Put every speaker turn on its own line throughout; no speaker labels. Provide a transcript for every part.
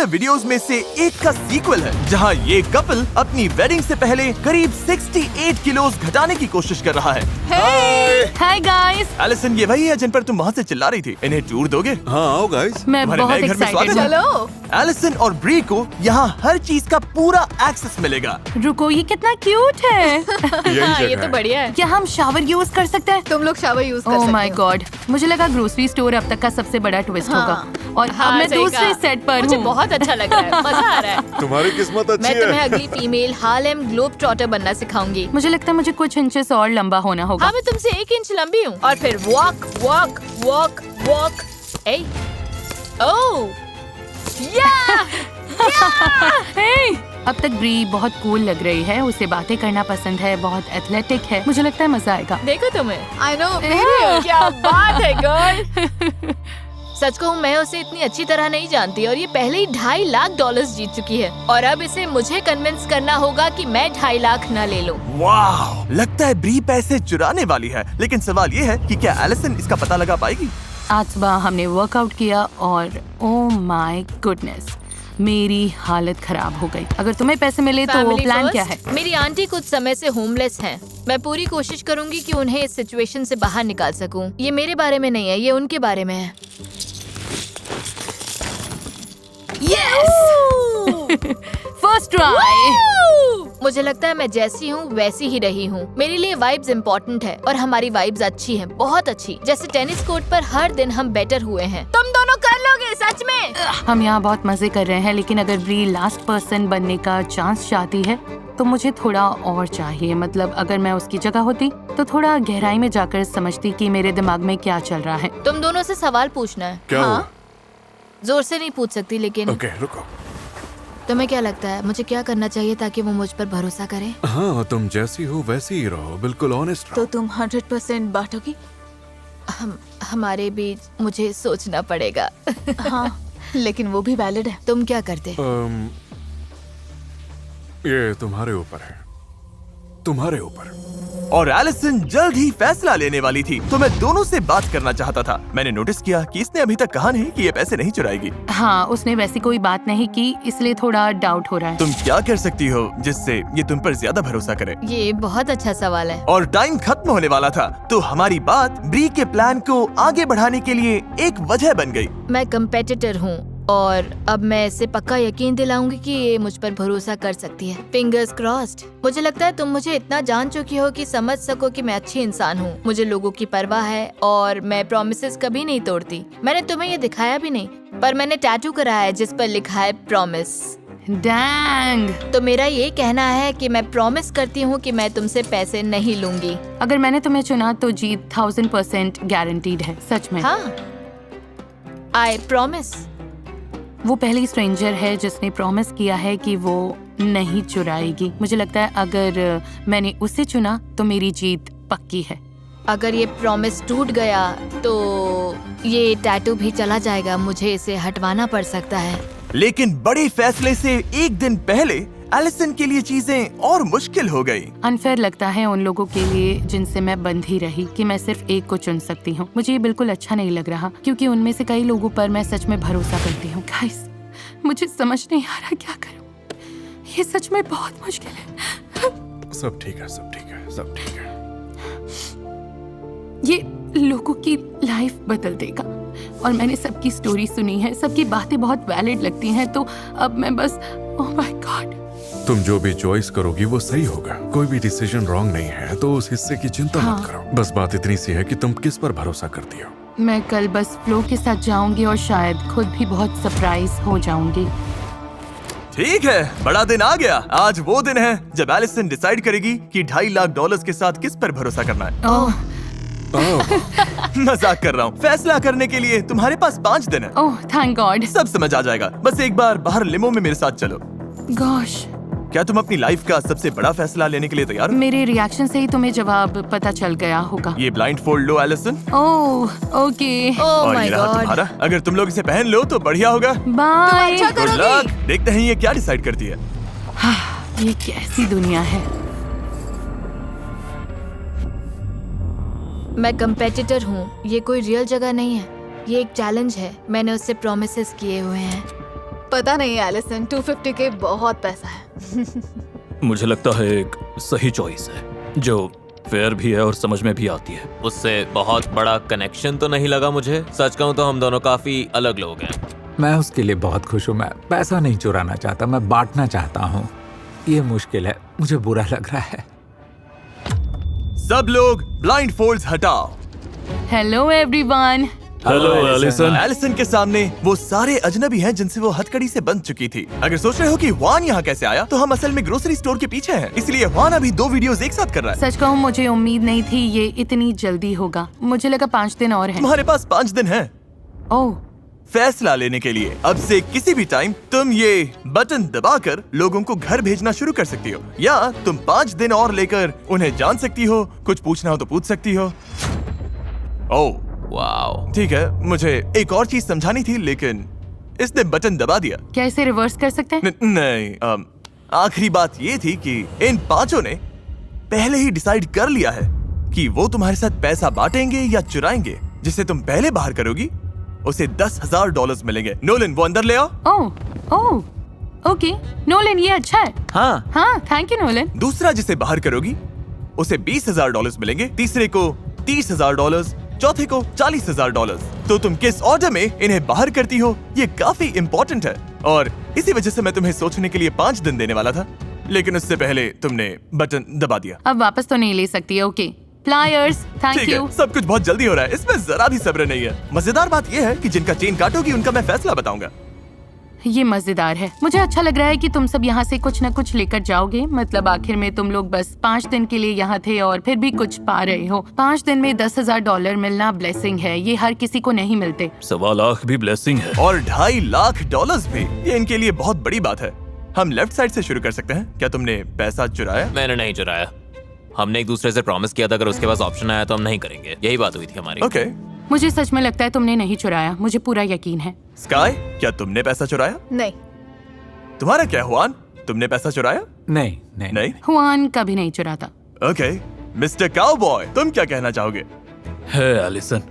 Popular videos में से एक का सीक्वल है जहां ये कपल अपनी वेडिंग से पहले करीब 68 किलोज घटाने की कोशिश कर रहा है।
हाय गाइस,
एलिसन, ये वही है जिन पर तुम वहाँ से चिल्ला रही थी। इन्हें टूर दोगे?
हाँ आओ गाइस।
मैं
तुम्हारे
बहुत
नए घर में
एक्साइटेड
स्वागत है।
हूँ।
एलिसन और ब्री को यहाँ हर चीज का पूरा एक्सेस मिलेगा।
रुको, ये कितना क्यूट है।
यही
हाँ, ये
जगह
तो
है।
बढ़िया है।
क्या हम शावर यूज कर सकते हैं?
तुम लोग शावर यूज कर
ओह
सकते
माय
हो।
गॉड, मुझे लगा ग्रोसरी स्टोर अब तक का सबसे बड़ा ट्विस्ट
हाँ।
होगा और
हाँ,
अब मैं
सही
दूसरे
कहा।
सेट पर
मुझे
हूँ।
बहुत अच्छा लग रहा है, मजा आ रहा है।
तुम्हारी किस्मत अच्छी
मैं तुम्हें
है।
अगली फीमेल हार्लेम ग्लोब ट्रॉटर बनना सिखाऊंगी।
मुझे लगता है मुझे कुछ इंचेस और लंबा होना होगा।
हाँ, मैं तुमसे 1 इंच लंबी हूँ। और फिर वॉक वॉक वॉक वॉक। ए, ओह, या!
हे! अब तक ब्री बहुत कूल लग रही है, उसे बातें करना पसंद है, बहुत एथलेटिक है। मुझे लगता है मजा आएगा।
देखो तुम्हें। I know, क्या बात है गर्ल। सच कहूँ, मैं उसे इतनी अच्छी तरह नहीं जानती और ये पहले ही $2.5 लाख जीत चुकी है और अब इसे मुझे कन्विंस करना होगा कि मैं 2.5 लाख न ले लूं।
वाह, लगता है ब्री पैसे चुराने वाली है। लेकिन सवाल ये है कि क्या एलिसन इसका पता लगा पाएगी?
आज सुबह हमने वर्कआउट किया और ओह माय गुडनेस, मेरी हालत खराब हो गई। अगर तुम्हें पैसे मिले तो
Family
प्लान
first?
क्या है?
मेरी आंटी कुछ समय से होमलेस हैं। मैं पूरी कोशिश करूंगी कि उन्हें इस सिचुएशन से बाहर निकाल सकूं। ये मेरे बारे में नहीं है, ये उनके बारे में है।
First try.
मुझे लगता है मैं जैसी हूँ वैसी ही रही हूँ। मेरे लिए वाइब्स इम्पोर्टेंट है और हमारी वाइब्स अच्छी हैं, बहुत अच्छी। जैसे टेनिस कोर्ट पर हर दिन हम बेटर हुए हैं। तुम दोनों कर लोगे सच में।
हम यहाँ बहुत मजे कर रहे हैं, लेकिन अगर ब्री लास्ट पर्सन बनने का चांस चाहती है तो मुझे थोड़ा और चाहिए। मतलब अगर मैं उसकी जगह होती तो थोड़ा गहराई में जाकर समझती कि मेरे दिमाग में क्या चल रहा है।
तुम दोनों से सवाल पूछना है।
क्या हुआ?
जोर से नहीं पूछ सकती, लेकिन
ओके रुको।
तुम्हें क्या लगता है मुझे क्या करना चाहिए ताकि वो मुझ पर भरोसा करे?
हाँ तुम जैसी हो वैसी ही रहो, बिल्कुल ऑनेस्ट
तो
रहो।
तुम 100% बांटोगी?
हमारे बीच मुझे सोचना पड़ेगा।
हाँ, लेकिन वो भी वैलिड है।
तुम क्या करते?
ये तुम्हारे ऊपर है, तुम्हारे ऊपर।
और एलिसन जल्द ही फैसला लेने वाली थी, तो मैं दोनों से बात करना चाहता था। मैंने नोटिस किया कि इसने अभी तक कहा नहीं कि ये पैसे नहीं चुराएगी।
हाँ, उसने वैसी कोई बात नहीं की, इसलिए थोड़ा डाउट हो रहा है।
तुम क्या कर सकती हो जिससे ये तुम पर ज्यादा भरोसा करे?
ये बहुत अच्छा सवाल है।
और टाइम खत्म होने वाला था, तो हमारी बात ब्री के प्लान को आगे बढ़ाने के लिए एक वजह बन गई।
मैं कंपेटिटर हूँ और अब मैं इसे पक्का यकीन दिलाऊंगी कि ये मुझ पर भरोसा कर सकती है। Fingers crossed. मुझे लगता है तुम मुझे इतना जान चुकी हो कि समझ सको कि मैं अच्छी इंसान हूँ। मुझे लोगों की परवाह है और मैं प्रॉमिसेस कभी नहीं तोड़ती। मैंने तुम्हें ये दिखाया भी नहीं, पर मैंने टैटू कराया है जिस पर लिखा है प्रॉमिस।
डैंग!
तो मेरा ये कहना है कि मैं प्रॉमिस करती हूँ कि मैं तुमसे पैसे नहीं लूंगी।
अगर मैंने तुम्हें चुना तो जीत 1000% गारंटीड है, सच में।
हाँ, आई प्रॉमिस।
वो पहली स्ट्रेंजर है जिसने प्रॉमिस किया है कि वो नहीं चुराएगी। मुझे लगता है अगर मैंने उसे चुना तो मेरी जीत पक्की है।
अगर ये प्रॉमिस टूट गया तो ये टैटू भी चला जाएगा। मुझे इसे हटवाना पड़ सकता है।
लेकिन बड़े फैसले से एक दिन पहले एलिसन के लिए चीजें और मुश्किल हो गई।
अनफेयर लगता है उन लोगों के लिए जिनसे मैं बंधी रही कि मैं सिर्फ एक को चुन सकती हूँ। मुझे ये बिल्कुल अच्छा नहीं लग रहा, क्योंकि उनमें से कई लोगों पर मैं सच में भरोसा करती हूँ। गाइस, मुझे समझ नहीं आ रहा क्या करूँ। ये सच में बहुत मुश्किल है।
सब ठीक है, सब ठीक है, सब ठीक है।
ये लोगों की लाइफ बदल देगा और मैंने सबकी स्टोरी सुनी है, सबकी बातें बहुत वैलिड लगती हैं, तो अब मैं बस ओह माय गॉड।
तुम जो भी चॉइस करोगी वो सही होगा। कोई भी डिसीजन रॉन्ग नहीं है, तो उस हिस्से की चिंता मत करो। बस बात इतनी सी है कि तुम किस पर भरोसा करती हो।
मैं कल बस फ्लो के साथ जाऊंगी और शायद खुद भी बहुत सरप्राइज हो जाऊंगी।
ठीक है, बड़ा दिन आ गया। आज वो दिन है जब एलिसन डिसाइड करेगी कि $2.5 लाख के साथ किस पर भरोसा करना है।
ओह
मजाक कर रहा हूँ। फैसला करने के लिए तुम्हारे पास 5 दिन है।
Oh thank God.
सब समझ आ जाएगा। बस एक बार बाहर लिमो में मेरे साथ चलो।
गॉश,
क्या तुम अपनी लाइफ का सबसे बड़ा फैसला लेने के लिए तैयार हो?
मेरे रिएक्शन से ही तुम्हें जवाब पता चल गया होगा।
ये ब्लाइंड फोल्ड लो एलिसन।
ओह ओके,
ओह
और
माय
ये रहा
गॉड।
तुम्हारा। अगर तुम लोग इसे पहन लो तो बढ़िया होगा।
बाय।
अच्छा
गुड लक। देखते हैं ये क्या डिसाइड करती है।
ये कैसी दुनिया है।
मैं कंपेटिटर हूँ, ये कोई रियल जगह नहीं है। ये एक चैलेंज है। मैंने उससे प्रॉमिसेस किए हुए हैं।
पता नहीं एलिसन, 250 के बहुत पैसा है।
मुझे लगता है एक सही चॉइस है जो फेयर भी है और समझ में भी आती है।
उससे बहुत बड़ा कनेक्शन तो नहीं लगा मुझे। सच कहूँ तो हम दोनों काफी अलग लोग हैं।
मैं उसके लिए बहुत खुश हूँ। मैं पैसा नहीं चुराना चाहता, मैं बांटना चाहता हूँ। ये मुश्किल है, मुझे बुरा लग रहा है।
सब लोग ब्लाइंड फोल्ड्स हटाओ।
Hello everyone.
Hello Allison.
Allison के सामने वो सारे अजनबी हैं जिनसे वो हथकड़ी से बंध चुकी थी। अगर सोच रहे हो कि वान यहाँ कैसे आया, तो हम असल में ग्रोसरी स्टोर के पीछे हैं, इसलिए वान अभी 2 वीडियोस एक साथ कर रहा है।
सच कहूँ मुझे उम्मीद नहीं थी ये इतनी जल्दी होगा। मुझे लगा 5 दिन और हैं।
तुम्हारे पास 5 दिन है
ओह,
फैसला लेने के लिए। अब से किसी भी टाइम तुम ये बटन दबाकर लोगों को घर भेजना शुरू कर सकती हो, या तुम 5 दिन और लेकर उन्हें जान सकती हो। कुछ पूछना हो तो पूछ सकती हो। Oh
wow.
ठीक है, मुझे एक और चीज समझानी थी, लेकिन इसने बटन दबा दिया।
क्या इसे रिवर्स कर सकते हैं?
नहीं, आखिरी बात ये थी कि इन 5 ने पहले ही डिसाइड कर लिया है कि वो तुम्हारे साथ पैसा बांटेंगे या चुराएंगे। जिसे तुम पहले बाहर करोगी उसे $10,000 मिलेंगे। नोलन, वो अंदर ले आओ।
ओह ओह, ओके नोलन, ये अच्छा है। हाँ, थैंक यू नोलन।
दूसरा जिसे बाहर करोगी उसे $20,000 मिलेंगे। तीसरे को $30,000, चौथे को $40,000। तो तुम किस ऑर्डर में इन्हें बाहर करती हो, ये काफी इम्पोर्टेंट है। और इसी वजह से मैं तुम्हें सोचने के लिए 5 दिन देने वाला था, लेकिन उससे पहले तुमने बटन दबा दिया।
अब वापस तो नहीं ले सकती है। ओके प्लायर्स, थैंक
ठीक
यू।
है, सब कुछ बहुत जल्दी हो रहा है, इसमें जरा भी सब्र नहीं है। मजेदार बात यह है कि जिनका चेन काटोगी उनका मैं फैसला बताऊंगा।
ये मजेदार है। मुझे अच्छा लग रहा है कि तुम सब यहाँ से कुछ न कुछ लेकर जाओगे। मतलब आखिर में तुम लोग बस 5 दिन के लिए यहाँ थे और फिर भी कुछ पा रहे हो। 5 दिन में $10,000 मिलना ब्लेसिंग है। ये हर किसी को नहीं मिलते।
1.25 लाख भी ब्लेसिंग है।
और $2.5 लाख भी, ये इनके लिए बहुत बड़ी बात है। हम लेफ्ट साइड से शुरू कर सकते हैं। क्या तुमने पैसा चुराया?
मैंने नहीं चुराया। हमने एक दूसरे से प्रॉमिस किया था अगर उसके पास ऑप्शन आया तो हम नहीं करेंगे। यही बात हुई थी हमारी।
ओके।
मुझे सच में लगता है तुमने नहीं चुराया। मुझे पूरा यकीन है।
स्काई, क्या तुमने पैसा चुराया?
नहीं,
तुम्हारा क्या हुआन, तुमने पैसा चुराया?
नहीं नहीं
नहीं।
हुआन कभी नहीं चुराता।
ओके, मिस्टर काउबॉय, तुम क्या कहना चाहोगे?
है एलिसन,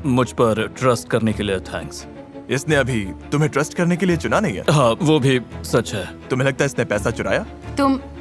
मुझ पर ट्रस्ट करने के लिए थैंक्स।
इसने अभी तुम्हें ट्रस्ट करने के लिए चुना नहीं है।
हाँ, वो भी सच है।
तुम्हें लगता है इसने पैसा चुराया?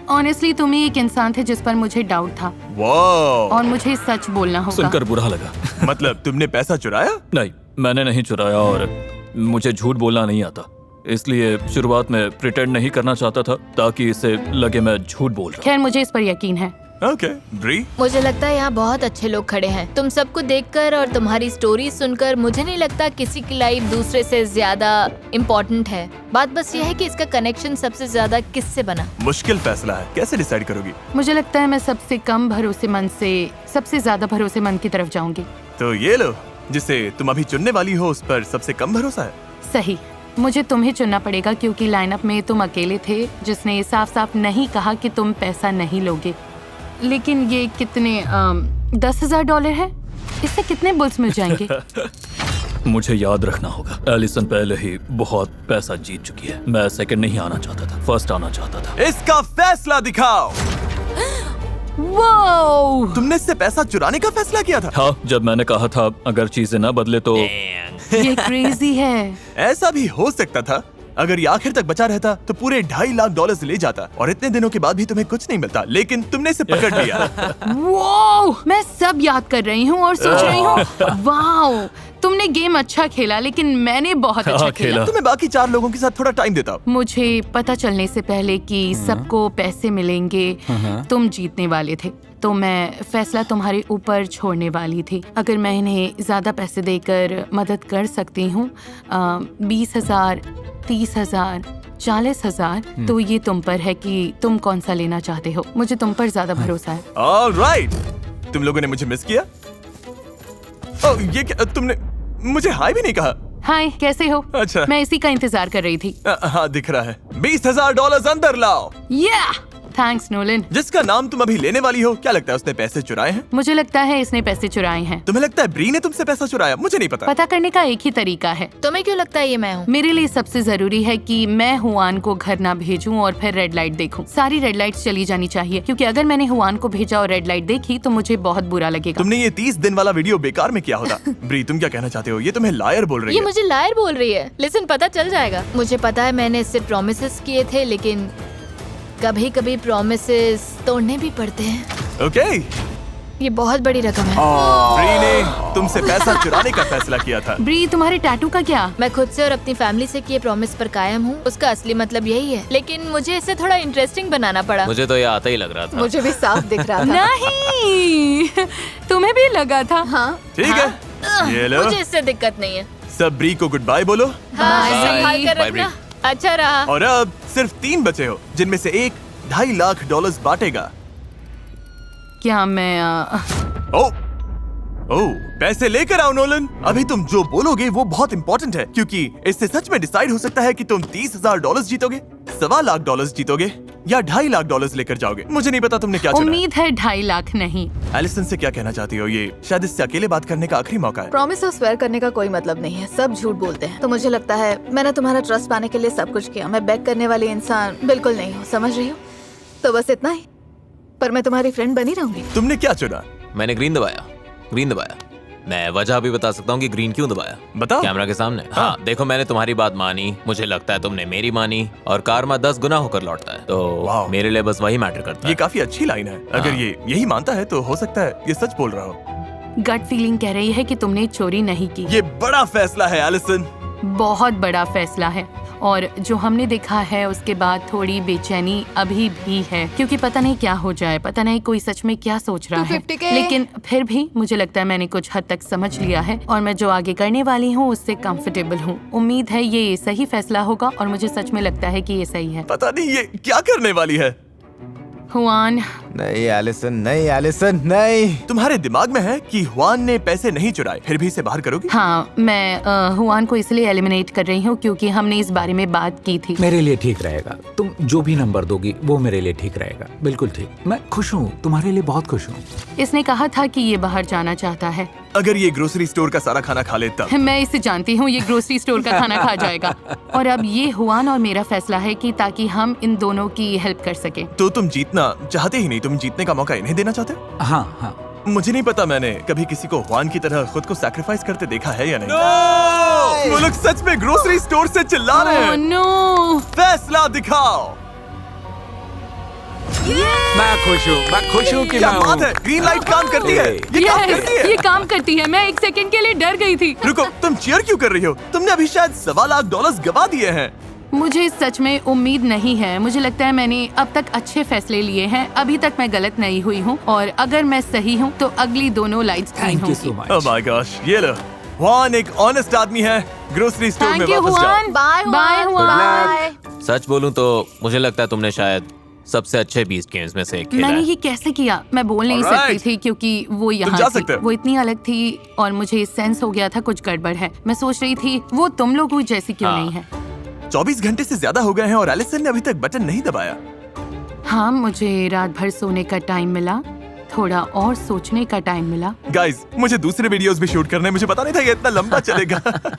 ऑनेस्टली तुम ही एक इंसान थे जिस पर मुझे डाउट था,
वाह,
और मुझे सच बोलना होगा।
सुनकर बुरा लगा।
मतलब तुमने पैसा चुराया?
नहीं, मैंने नहीं चुराया और मुझे झूठ बोलना नहीं आता, इसलिए शुरुआत में प्रिटेंड नहीं करना चाहता था ताकि इसे लगे मैं झूठ बोल रहा।
खैर मुझे इस पर यकीन है।
ओके, ब्री?
मुझे लगता है यहाँ बहुत अच्छे लोग खड़े हैं। तुम सबको देखकर और तुम्हारी स्टोरी सुनकर मुझे नहीं लगता किसी की लाइफ दूसरे से ज्यादा इम्पोर्टेंट है। बात बस ये है कि इसका कनेक्शन सबसे ज्यादा किससे बना।
मुश्किल फैसला है, कैसे डिसाइड करोगी?
मुझे लगता है मैं सबसे कम भरोसेमंद से सबसे ज्यादा भरोसेमंद की तरफ जाऊंगी।
तो ये लो, जिसे तुम अभी चुनने वाली हो उस पर सबसे कम भरोसा है।
सही, मुझे तुम्हें चुनना पड़ेगा क्योंकि लाइनअप में तुम अकेले थे जिसने ये साफ साफ नहीं कहा कि तुम पैसा नहीं लोगे। लेकिन ये कितने $10,000 है? इससे कितने बुल्स मिल जाएंगे?
मुझे याद रखना होगा, एलिसन पहले ही बहुत पैसा जीत चुकी है। मैं सेकंड नहीं आना चाहता था, फर्स्ट आना चाहता था।
इसका फैसला दिखाओ।
वो
तुमने इससे पैसा चुराने का फैसला किया था?
हाँ, जब मैंने कहा था अगर चीजें ना बदले तो।
ये क्रेजी है।
ऐसा भी हो सकता था, अगर ये आखिर तक बचा रहता तो पूरे $2.5 लाख ले जाता और इतने दिनों के बाद भी तुम्हें कुछ नहीं मिलता, लेकिन तुमने इसे पकड़ लिया।
वो मैं सब याद कर रही हूँ और सोच रही हूँ वाओ, तुमने गेम अच्छा खेला लेकिन मैंने बहुत अच्छा खेला।
तुम्हें बाकी 4 लोगों के साथ थोड़ा टाइम देता।
मुझे पता चलने से पहले कि सबको पैसे मिलेंगे तुम जीतने वाले थे, तो मैं फैसला तुम्हारे ऊपर छोड़ने वाली थी। अगर मैं इन्हें ज्यादा पैसे देकर मदद कर सकती हूँ, 20,000, 30,000, 40,000, तो ये तुम पर है कि तुम कौन सा लेना चाहते हो। मुझे तुम पर ज्यादा भरोसा है।
ऑलराइट, तुम लोगों ने मुझे मिस किया। ओह, ये क्या, तुमने मुझे हाय भी नहीं कहा।
हाय, कैसे हो?
अच्छा।
मैं इसी का इंतजार कर रही थी।
हाँ, दिख रहा है। $20,000 अंदर लाओ।
या थैंक्स नोलन।
जिसका नाम तुम अभी लेने वाली हो, क्या लगता है उसने पैसे चुराए हैं?
मुझे लगता है इसने पैसे चुराए हैं।
तुम्हें लगता है ब्री ने तुमसे पैसा चुराया? मुझे नहीं पता।
पता करने का एक ही तरीका है।
तुम्हें क्यों लगता है ये मैं हूँ?
मेरे लिए सबसे जरूरी है कि मैं हुआन को घर ना भेजूं और फिर रेड लाइट देखूं। सारी रेड लाइट्स चली जानी चाहिए, क्योंकि अगर मैंने हुआन को भेजा और रेड लाइट देखी तो मुझे बहुत बुरा लगेगा।
तुमने ये 30 दिन वाला वीडियो बेकार में किया होता। ब्री, तुम क्या कहना चाहते हो? ये तुम्हें लायर बोल रही
ये
है।
मुझे लायर बोल रही है। लिसन, पता चल जाएगा। मुझे पता है मैंने इससे प्रोमिसेस किए थे, लेकिन कभी कभी प्रोमिसेस तोड़ने भी पड़ते हैं।
ओके।
ये बहुत बड़ी रकम है।
ब्री ने तुमसे पैसा चुराने का फैसला किया था।
ब्री, तुम्हारे टैटू का क्या?
मैं खुद से और अपनी फैमिली से किए प्रॉमिस पर कायम हूँ। उसका असली मतलब यही है, लेकिन मुझे इसे थोड़ा इंटरेस्टिंग बनाना पड़ा।
मुझे तो ये आता ही लग रहा था।
मुझे भी साफ दिख रहा था।
नहीं, तुम्हें भी लगा था?
हाँ,
ठीक है, ये लो।
मुझे इससे दिक्कत नहीं है।
सब ब्री को गुड बाय बोलो।
हाँ,
Bye.
संभाल कर
Bye,
रखना। अच्छा रहा।
और अब सिर्फ 3 बचे हो, जिनमें से एक $2.5 लाख बांटेगा।
क्या मैं
ओ पैसे लेकर आओ नोलन। अभी तुम जो बोलोगे वो बहुत इंपॉर्टेंट है, क्योंकि इससे सच में डिसाइड हो सकता है कि तुम $30,000 जीतोगे, $1.25 लाख जीतोगे या $2.5 लाख लेकर जाओगे। मुझे नहीं पता तुमने क्या चुना।
उम्मीद है 2.5 लाख नहीं।
एलिसन से क्या कहना चाहती हो? ये शायद इससे अकेले बात करने का आखिरी मौका है।
प्रॉमिस और स्वेयर करने का कोई मतलब नहीं है। सब झूठ बोलते हैं। तो मुझे लगता है मैंने तुम्हारा ट्रस्ट पाने के लिए सब कुछ किया। मैं बेग करने वाली इंसान बिल्कुल नहीं हूँ, समझ रही हो? तो बस इतना ही। पर मैं तुम्हारी फ्रेंड बनी रहूंगी।
तुमने क्या चुना?
मैंने ग्रीन दबाया। ग्रीन दबाया। मैं वजह भी बता सकता हूँ कि ग्रीन क्यों दबाया।
बताओ।
कैमरा के सामने। हाँ, देखो, मैंने तुम्हारी बात मानी, मुझे लगता है तुमने मेरी मानी, और कारमा 10 गुना होकर लौटता है। तो
वाह।
मेरे लिए बस वही मैटर करता
ये
है।
काफी अच्छी लाइन है। अगर
हाँ।
ये यही मानता है तो हो सकता है ये सच बोल रहा हो।
गट फीलिंग कह रही है कि तुमने चोरी नहीं की।
ये बड़ा फैसला है एलिसन।
बहुत बड़ा फैसला है, और जो हमने देखा है उसके बाद थोड़ी बेचैनी अभी भी है, क्योंकि पता नहीं क्या हो जाए, पता नहीं कोई सच में क्या सोच रहा है।
250K।
लेकिन फिर भी मुझे लगता है मैंने कुछ हद तक समझ लिया है, और मैं जो आगे करने वाली हूँ उससे कंफर्टेबल हूँ। उम्मीद है ये सही फैसला होगा, और मुझे सच में लगता है कि ये सही है।
पता नहीं ये क्या करने वाली है।
हुआन,
नहीं एलिसन, नहीं एलिसन, नहीं।
तुम्हारे दिमाग में है कि हुआन ने पैसे नहीं चुराए, फिर भी इसे बाहर करोगी?
हाँ, मैं हुआन को इसलिए एलिमिनेट कर रही हूँ क्योंकि हमने इस बारे में बात की थी।
मेरे लिए ठीक रहेगा। तुम जो भी नंबर दोगी वो मेरे लिए ठीक रहेगा। बिल्कुल ठीक। मैं खुश हूँ, तुम्हारे लिए बहुत खुश हूँ।
इसने कहा था कि ये बाहर जाना चाहता है।
अगर ये ग्रोसरी स्टोर का सारा खाना खा लेता।
मैं इसे जानती हूँ, ये ग्रोसरी स्टोर का खाना खा जाएगा। और अब ये हुआन और मेरा फैसला है कि ताकि हम इन दोनों की हेल्प कर सके।
तो तुम जीतना चाहते ही नहीं, तुम जीतने का मौका इन्हें देना चाहते हो?
हाँ हाँ।
मुझे नहीं पता मैंने कभी किसी को हुआन की तरह खुद को सैक्रिफाइस करते देखा है या नहीं। वो लोग सच में ग्रोसरी स्टोर से चिल्ला रहे
ओह
हैं।
नो!
फैसला दिखाओ।
मैं खुश हूँ कि
क्या
मैं
बात
हूँ।
है, ग्रीन लाइट काम करती है। ये काम करती
ये
है।
काम करती है। मैं 1 सेकंड के लिए डर गई थी।
रुको, तुम चीयर क्यों कर रही हो? तुमने अभी शायद $1.25 लाख गवा दिए हैं।
मुझे सच में उम्मीद नहीं है। मुझे लगता है मैंने अब तक अच्छे फैसले लिए हैं। अभी तक मैं गलत नहीं हुई हूँ, और अगर मैं सही हूँ तो अगली दोनों lights green
thank you so
होंगी।
मच।
ओह माय गॉश, ये लो। हुआन एक ऑनेस्ट आदमी है। ग्रोसरी स्टोर में
थैंक यू
वापस जाओ।
Juan.
Bye
bye
Juan.
Juan.
Bye.
सच बोलूं तो मुझे लगता है तुमने शायद सबसे अच्छे बीस्ट गेम्स में से एक खेला
मैंने
है।
ये कैसे किया? मैं बोल नहीं
Alright.
सकती थी क्योंकि वो यहाँ
जा
थी।
सकते हो।
वो इतनी अलग थी और मुझे सेंस हो गया था कुछ गड़बड़ है। मैं सोच रही थी वो तुम लोगों जैसी क्यों
हाँ।
नहीं है।
24 घंटे से ज्यादा हो गए हैं और एलिसन ने अभी तक बटन नहीं दबाया।
हाँ, मुझे रात भर सोने का टाइम मिला, थोड़ा और सोचने का टाइम मिला।
गाइस, मुझे दूसरे वीडियोस भी शूट करने हैं। मुझे पता नहीं था ये इतना लंबा चलेगा।